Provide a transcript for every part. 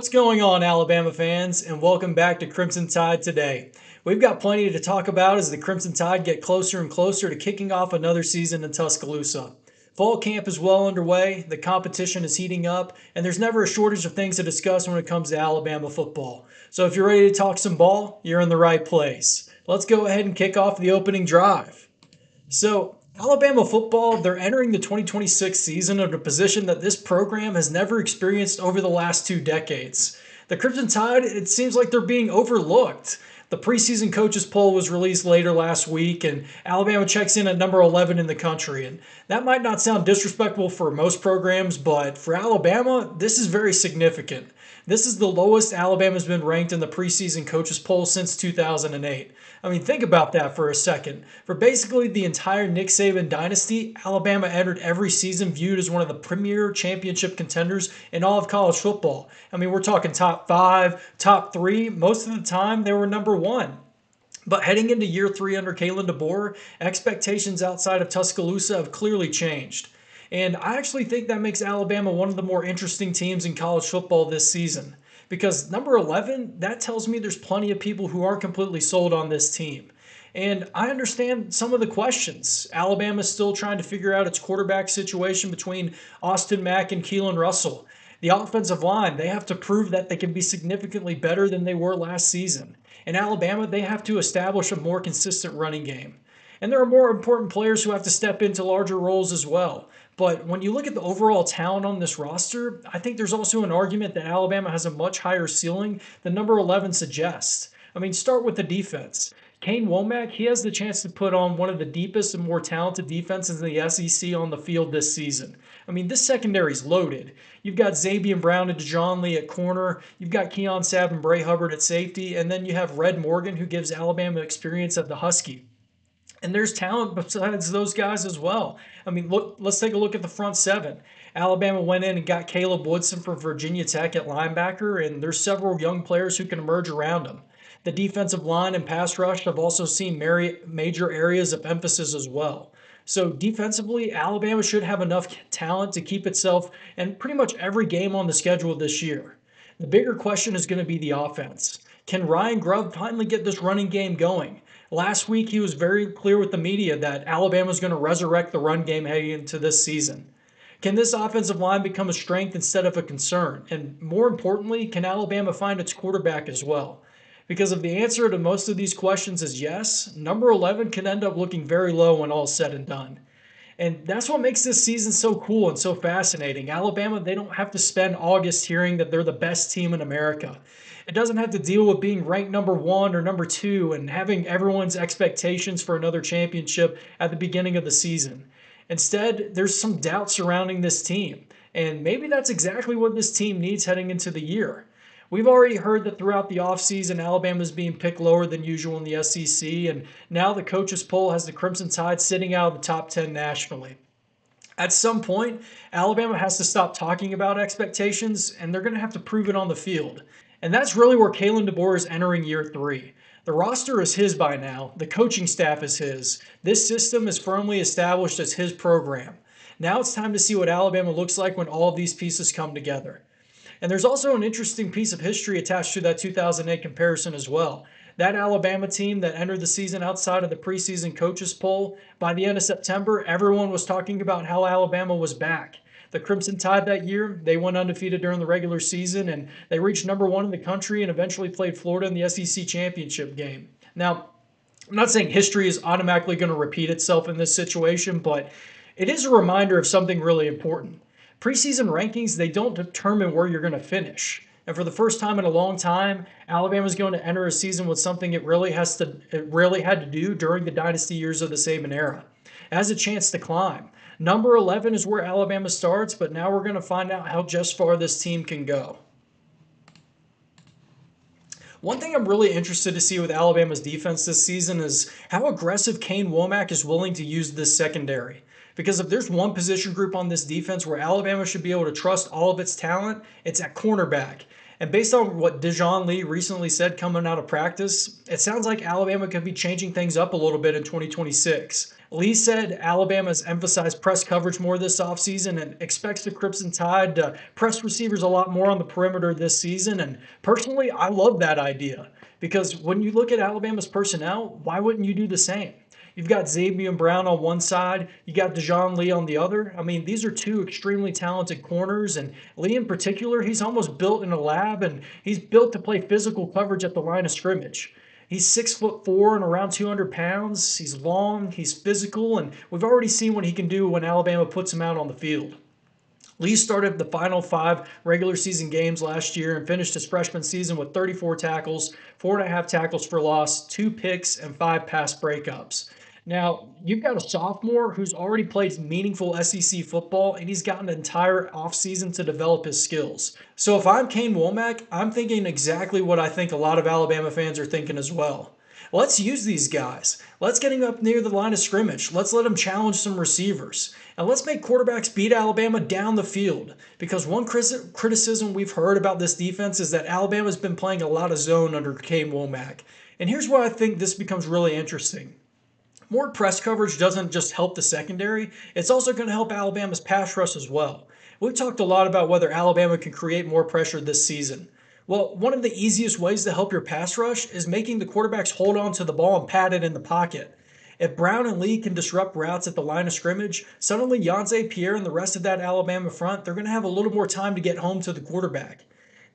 What's going on, Alabama fans, and welcome back to Crimson Tide Today. We've got plenty to talk about as the Crimson Tide get closer and closer to kicking off another season in Tuscaloosa. Fall camp is well underway, the competition is heating up, and there's never a shortage of things to discuss when it comes to Alabama football. So if you're ready to talk some ball, you're in the right place. Let's go ahead and kick off the opening drive. So, Alabama football, they're entering the 2026 season at a position that this program has never experienced over the last 2 decades. The Crimson Tide, it seems like they're being overlooked. The preseason coaches poll was released later last week, and Alabama checks in at number 11 in the country. And that might not sound disrespectful for most programs, but for Alabama, this is very significant. This is the lowest Alabama's been ranked in the preseason coaches poll since 2008. I mean, think about that for a second. For basically the entire Nick Saban dynasty, Alabama entered every season viewed as one of the premier championship contenders in all of college football. I mean, we're talking top five, top three. Most of the time, they were number one. But heading into year three under Kalen DeBoer, expectations outside of Tuscaloosa have clearly changed. And I actually think that makes Alabama one of the more interesting teams in college football this season. Because number 11, that tells me there's plenty of people who aren't completely sold on this team. And I understand some of the questions. Alabama's still trying to figure out its quarterback situation between Austin Mack and Keelan Russell. The offensive line, they have to prove that they can be significantly better than they were last season. In Alabama, they have to establish a more consistent running game. And there are more important players who have to step into larger roles as well. But when you look at the overall talent on this roster, I think there's also an argument that Alabama has a much higher ceiling than number 11 suggests. I mean, start with the defense. Kane Womack, he has the chance to put on one of the deepest and more talented defenses in the SEC on the field this season. I mean, this secondary is loaded. You've got Zabian Brown and DeJohn Lee at corner. You've got Keon Sabb and Bray Hubbard at safety. And then you have Red Morgan, who gives Alabama experience at the Husky. And there's talent besides those guys as well. I mean, let's take a look at the front seven. Alabama went in and got Caleb Woodson from Virginia Tech at linebacker, and there's several young players who can emerge around him. The defensive line and pass rush have also seen major areas of emphasis as well. So defensively, Alabama should have enough talent to keep itself in pretty much every game on the schedule this year. The bigger question is going to be the offense. Can Ryan Grubb finally get this running game going? Last week, he was very clear with the media that Alabama is going to resurrect the run game heading into this season. Can this offensive line become a strength instead of a concern? And more importantly, can Alabama find its quarterback as well? Because if the answer to most of these questions is yes, number 11 can end up looking very low when all is said and done. And that's what makes this season so cool and so fascinating. Alabama, they don't have to spend August hearing that they're the best team in America. It doesn't have to deal with being ranked number one or number two and having everyone's expectations for another championship at the beginning of the season. Instead, there's some doubt surrounding this team. And maybe that's exactly what this team needs heading into the year. We've already heard that throughout the offseason, Alabama is being picked lower than usual in the SEC, and now the coaches poll has the Crimson Tide sitting out of the top 10 nationally. At some point, Alabama has to stop talking about expectations, and they're going to have to prove it on the field. And that's really where Kalen DeBoer is entering year three. The roster is his by now. The coaching staff is his. This system is firmly established as his program. Now it's time to see what Alabama looks like when all of these pieces come together. And there's also an interesting piece of history attached to that 2008 comparison as well. That Alabama team that entered the season outside of the preseason coaches poll, by the end of September, everyone was talking about how Alabama was back. The Crimson Tide that year, they went undefeated during the regular season, and they reached number one in the country and eventually played Florida in the SEC championship game. Now, I'm not saying history is automatically going to repeat itself in this situation, but it is a reminder of something really important. Preseason rankings, they don't determine where you're going to finish. And for the first time in a long time, Alabama is going to enter a season with something it really had to do during the dynasty years of the Saban era. It has a chance to climb. Number 11 is where Alabama starts, but now we're going to find out how just far this team can go. One thing I'm really interested to see with Alabama's defense this season is how aggressive Kane Womack is willing to use this secondary. Because if there's one position group on this defense where Alabama should be able to trust all of its talent, it's at cornerback. And based on what Dijon Lee recently said coming out of practice, it sounds like Alabama could be changing things up a little bit in 2026. Lee said Alabama's emphasized press coverage more this offseason and expects the Crimson Tide to press receivers a lot more on the perimeter this season. And personally, I love that idea because when you look at Alabama's personnel, why wouldn't you do the same? You've got Xavier Brown on one side, you got Dijon Lee on the other. I mean, these are two extremely talented corners, and Lee in particular, he's almost built in a lab, and he's built to play physical coverage at the line of scrimmage. He's 6'4" and around 200 pounds. He's long, he's physical, and we've already seen what he can do when Alabama puts him out on the field. Lee started the final 5 regular season games last year and finished his freshman season with 34 tackles, 4.5 tackles for loss, 2 picks, and 5 pass breakups. Now, you've got a sophomore who's already played meaningful SEC football, and he's got an entire offseason to develop his skills. So if I'm Kane Womack, I'm thinking exactly what I think a lot of Alabama fans are thinking as well. Let's use these guys. Let's get him up near the line of scrimmage. Let's let him challenge some receivers. And let's make quarterbacks beat Alabama down the field. Because one criticism we've heard about this defense is that Alabama's been playing a lot of zone under Kane Womack. And here's where I think this becomes really interesting. More press coverage doesn't just help the secondary, it's also going to help Alabama's pass rush as well. We've talked a lot about whether Alabama can create more pressure this season. Well, one of the easiest ways to help your pass rush is making the quarterbacks hold on to the ball and pat it in the pocket. If Brown and Lee can disrupt routes at the line of scrimmage, suddenly Yonsei Pierre and the rest of that Alabama front, they're going to have a little more time to get home to the quarterback.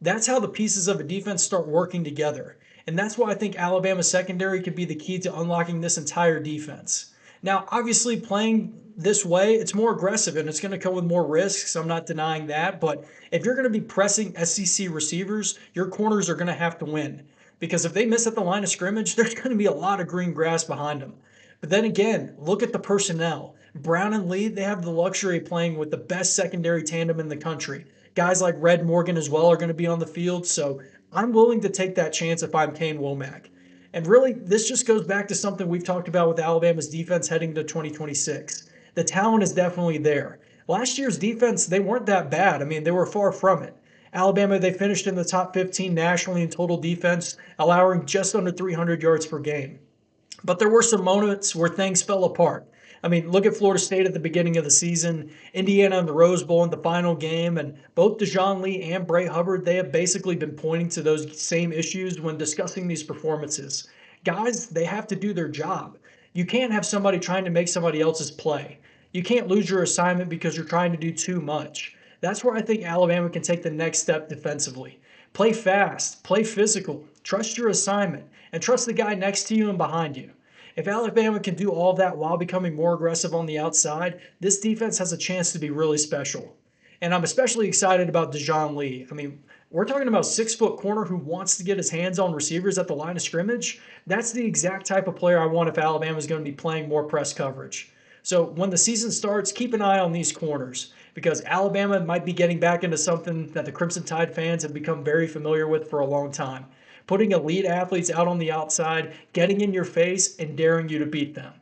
That's how the pieces of a defense start working together. And that's why I think Alabama's secondary could be the key to unlocking this entire defense. Now, obviously, playing this way, it's more aggressive and it's going to come with more risks. I'm not denying that. But if you're going to be pressing SEC receivers, your corners are going to have to win. Because if they miss at the line of scrimmage, there's going to be a lot of green grass behind them. But then again, look at the personnel. Brown and Lee, they have the luxury of playing with the best secondary tandem in the country. Guys like Red Morgan as well are going to be on the field. So I'm willing to take that chance if I'm Kane Womack. And really, this just goes back to something we've talked about with Alabama's defense heading to 2026. The talent is definitely there. Last year's defense, they weren't that bad. I mean, they were far from it. Alabama, they finished in the top 15 nationally in total defense, allowing just under 300 yards per game. But there were some moments where things fell apart. I mean, look at Florida State at the beginning of the season, Indiana in the Rose Bowl in the final game, and both Dijon Lee and Bray Hubbard, they have basically been pointing to those same issues when discussing these performances. Guys, they have to do their job. You can't have somebody trying to make somebody else's play. You can't lose your assignment because you're trying to do too much. That's where I think Alabama can take the next step defensively. Play fast, play physical, trust your assignment, and trust the guy next to you and behind you. If Alabama can do all that while becoming more aggressive on the outside, this defense has a chance to be really special. And I'm especially excited about Dijon Lee. I mean, we're talking about 6-foot corner who wants to get his hands on receivers at the line of scrimmage. That's the exact type of player I want if Alabama is going to be playing more press coverage. So when the season starts, keep an eye on these corners because Alabama might be getting back into something that the Crimson Tide fans have become very familiar with for a long time. Putting elite athletes out on the outside, getting in your face, and daring you to beat them.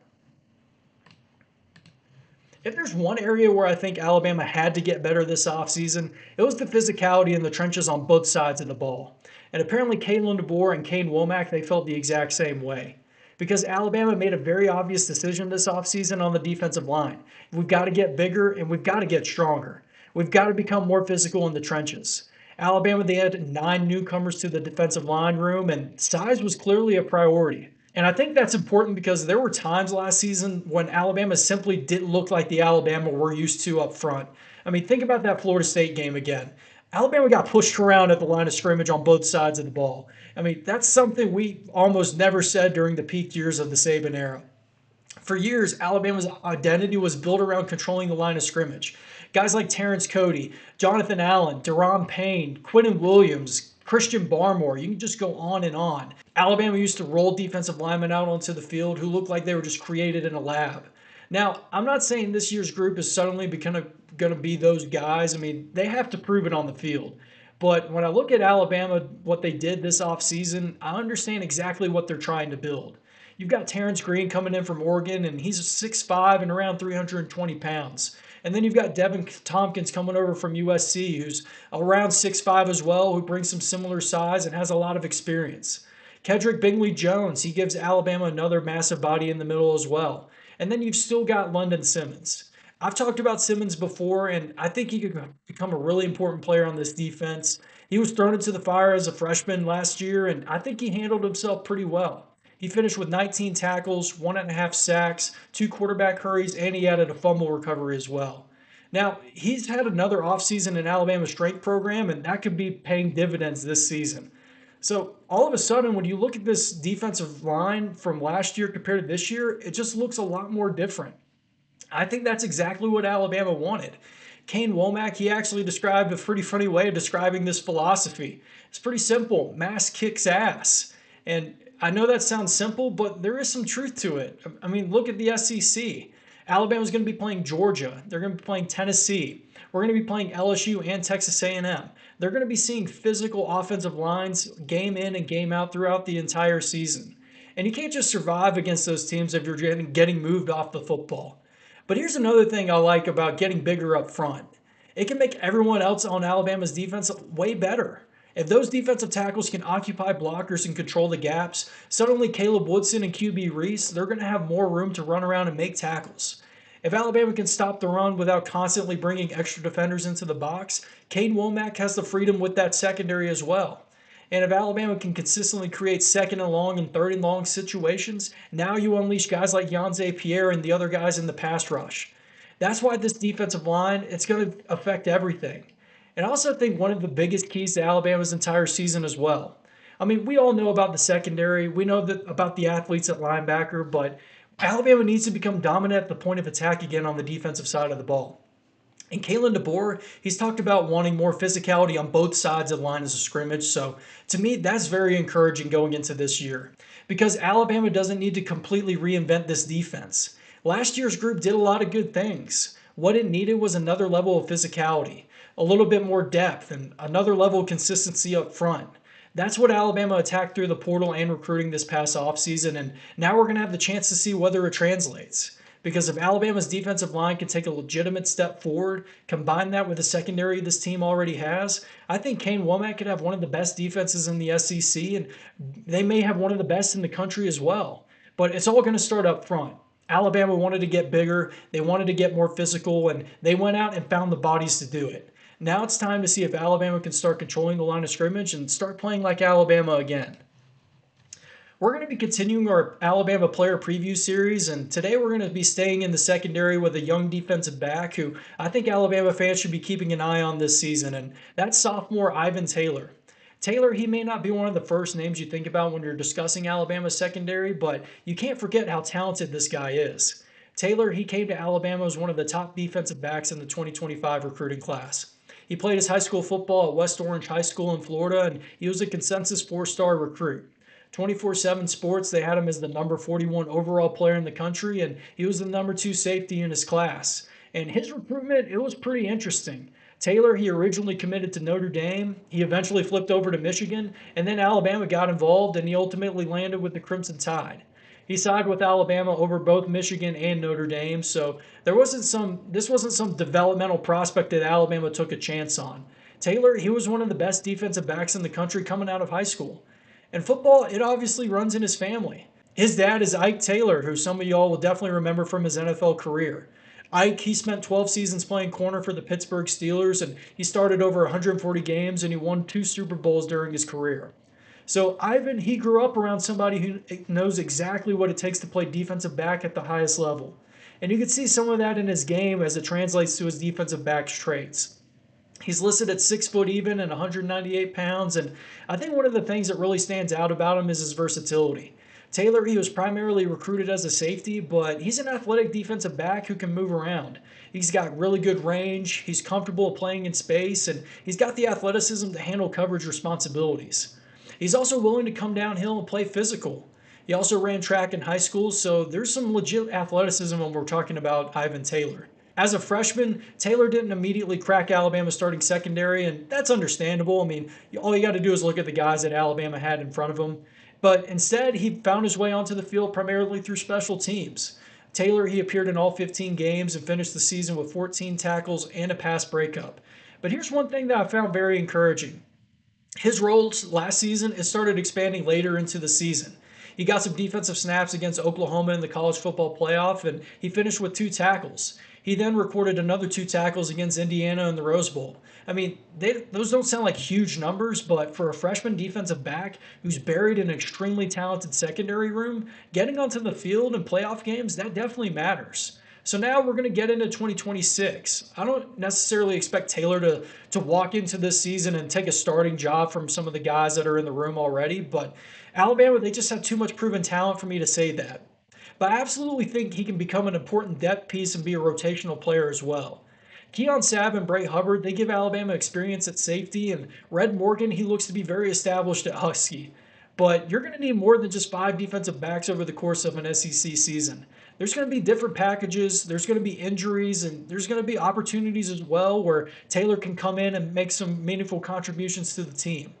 If there's one area where I think Alabama had to get better this offseason, it was the physicality in the trenches on both sides of the ball. And apparently Kalen DeBoer and Kane Womack, they felt the exact same way. Because Alabama made a very obvious decision this offseason on the defensive line. We've got to get bigger and we've got to get stronger. We've got to become more physical in the trenches. Alabama, they had 9 newcomers to the defensive line room, and size was clearly a priority. And I think that's important because there were times last season when Alabama simply didn't look like the Alabama we're used to up front. I mean, think about that Florida State game again. Alabama got pushed around at the line of scrimmage on both sides of the ball. I mean, that's something we almost never said during the peak years of the Saban era. For years, Alabama's identity was built around controlling the line of scrimmage. Guys like Terrence Cody, Jonathan Allen, Deron Payne, Quinnen Williams, Christian Barmore, you can just go on and on. Alabama used to roll defensive linemen out onto the field who looked like they were just created in a lab. Now, I'm not saying this year's group is suddenly going to be those guys. I mean, they have to prove it on the field. But when I look at Alabama, what they did this offseason, I understand exactly what they're trying to build. You've got Terrence Green coming in from Oregon, and he's 6'5" and around 320 pounds. And then you've got Devin Tompkins coming over from USC, who's around 6'5" as well, who brings some similar size and has a lot of experience. Kedrick Bingley Jones, he gives Alabama another massive body in the middle as well. And then you've still got London Simmons. I've talked about Simmons before, and I think he could become a really important player on this defense. He was thrown into the fire as a freshman last year, and I think he handled himself pretty well. He finished with 19 tackles, 1.5 sacks, 2 quarterback hurries, and he added a fumble recovery as well. Now, he's had another offseason in Alabama's strength program, and that could be paying dividends this season. So, all of a sudden, when you look at this defensive line from last year compared to this year, it just looks a lot more different. I think that's exactly what Alabama wanted. Kane Womack, he actually described a pretty funny way of describing this philosophy. It's pretty simple. Mass kicks ass. And I know that sounds simple, but there is some truth to it. I mean, look at the SEC. Alabama's going to be playing Georgia. They're going to be playing Tennessee. We're going to be playing LSU and Texas A&M. They're going to be seeing physical offensive lines game in and game out throughout the entire season. And you can't just survive against those teams if you're getting moved off the football. But here's another thing I like about getting bigger up front. It can make everyone else on Alabama's defense way better. If those defensive tackles can occupy blockers and control the gaps, suddenly Caleb Woodson and QB Reese, they're going to have more room to run around and make tackles. If Alabama can stop the run without constantly bringing extra defenders into the box, Kane Womack has the freedom with that secondary as well. And if Alabama can consistently create second and long and third and long situations, now you unleash guys like Yanze Pierre and the other guys in the pass rush. That's why this defensive line, it's going to affect everything. And I also think one of the biggest keys to Alabama's entire season as well. I mean, we all know about the secondary. We know that about the athletes at linebacker, but Alabama needs to become dominant at the point of attack again on the defensive side of the ball. And Kalen DeBoer, he's talked about wanting more physicality on both sides of lines of scrimmage. So to me, that's very encouraging going into this year because Alabama doesn't need to completely reinvent this defense. Last year's group did a lot of good things. What it needed was another level of physicality, a little bit more depth, and another level of consistency up front. That's what Alabama attacked through the portal and recruiting this past offseason, and now we're going to have the chance to see whether it translates. Because if Alabama's defensive line can take a legitimate step forward, combine that with the secondary this team already has, I think Kane Womack could have one of the best defenses in the SEC, and they may have one of the best in the country as well. But it's all going to start up front. Alabama wanted to get bigger, they wanted to get more physical, and they went out and found the bodies to do it. Now it's time to see if Alabama can start controlling the line of scrimmage and start playing like Alabama again. We're going to be continuing our Alabama player preview series, and today we're going to be staying in the secondary with a young defensive back who I think Alabama fans should be keeping an eye on this season, and that's sophomore Ivan Taylor. Taylor, he may not be one of the first names you think about when you're discussing Alabama's secondary, but you can't forget how talented this guy is. Taylor, he came to Alabama as one of the top defensive backs in the 2025 recruiting class. He played his high school football at West Orange High School in Florida, and he was a consensus four-star recruit. 24/7 Sports, they had him as the number 41 overall player in the country, and he was the number 2 safety in his class. And his recruitment, it was pretty interesting. Taylor, he originally committed to Notre Dame. He eventually flipped over to Michigan, and then Alabama got involved, and he ultimately landed with the Crimson Tide. He sided with Alabama over both Michigan and Notre Dame, so this wasn't some developmental prospect that Alabama took a chance on. Taylor, he was one of the best defensive backs in the country coming out of high school. And football, it obviously runs in his family. His dad is Ike Taylor, who some of y'all will definitely remember from his NFL career. Ike, he spent 12 seasons playing corner for the Pittsburgh Steelers, and he started over 140 games, and he won 2 Super Bowls during his career. So Ivan, he grew up around somebody who knows exactly what it takes to play defensive back at the highest level. And you can see some of that in his game as it translates to his defensive back's traits. He's listed at 6 foot even and 198 pounds, and I think one of the things that really stands out about him is his versatility. Taylor, he was primarily recruited as a safety, but he's an athletic defensive back who can move around. He's got really good range, he's comfortable playing in space, and he's got the athleticism to handle coverage responsibilities. He's also willing to come downhill and play physical. He also ran track in high school, so there's some legit athleticism when we're talking about Ivan Taylor. As a freshman, Taylor didn't immediately crack Alabama's starting secondary, and that's understandable. I mean, all you got to do is look at the guys that Alabama had in front of him. But instead, he found his way onto the field primarily through special teams. Taylor, he appeared in all 15 games and finished the season with 14 tackles and a pass breakup. But here's one thing that I found very encouraging. His roles last season, it started expanding later into the season. He got some defensive snaps against Oklahoma in the college football playoff, and he finished with 2 tackles. He then recorded another 2 tackles against Indiana in the Rose Bowl. I mean, those don't sound like huge numbers, but for a freshman defensive back who's buried in an extremely talented secondary room, getting onto the field in playoff games, that definitely matters. So now we're going to get into 2026. I don't necessarily expect Taylor to walk into this season and take a starting job from some of the guys that are in the room already, but Alabama, they just have too much proven talent for me to say that. But I absolutely think he can become an important depth piece and be a rotational player as well. Keon Sabb and Bray Hubbard, they give Alabama experience at safety, and Red Morgan, he looks to be very established at Husky. But you're going to need more than just 5 defensive backs over the course of an SEC season. There's going to be different packages, there's going to be injuries, and there's going to be opportunities as well where Taylor can come in and make some meaningful contributions to the team.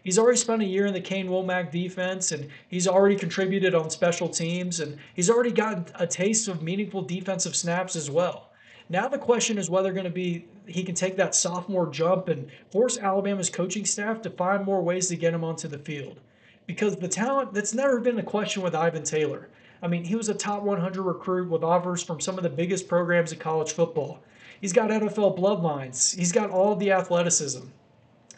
He's already spent a year in the Kane Womack defense, and he's already contributed on special teams, and he's already gotten a taste of meaningful defensive snaps as well. Now the question is whether going to be he can take that sophomore jump and force Alabama's coaching staff to find more ways to get him onto the field. Because the talent, that's never been the question with Ivan Taylor. I mean, he was a top 100 recruit with offers from some of the biggest programs in college football. He's got NFL bloodlines. He's got all of the athleticism.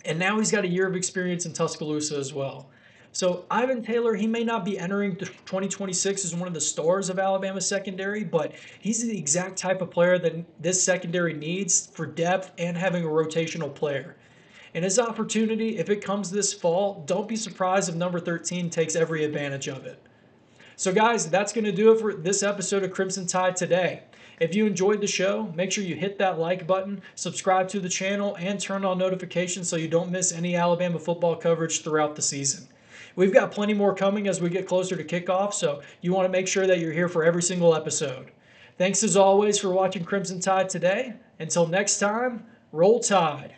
And now he's got a year of experience in Tuscaloosa as well. So Ivan Taylor, he may not be entering 2026 as one of the stars of Alabama secondary, but he's the exact type of player that this secondary needs for depth and having a rotational player. And his opportunity, if it comes this fall, don't be surprised if number 13 takes every advantage of it. So, guys, that's going to do it for this episode of Crimson Tide today. If you enjoyed the show, make sure you hit that like button, subscribe to the channel, and turn on notifications so you don't miss any Alabama football coverage throughout the season. We've got plenty more coming as we get closer to kickoff, so you want to make sure that you're here for every single episode. Thanks as always for watching Crimson Tide today. Until next time, roll Tide.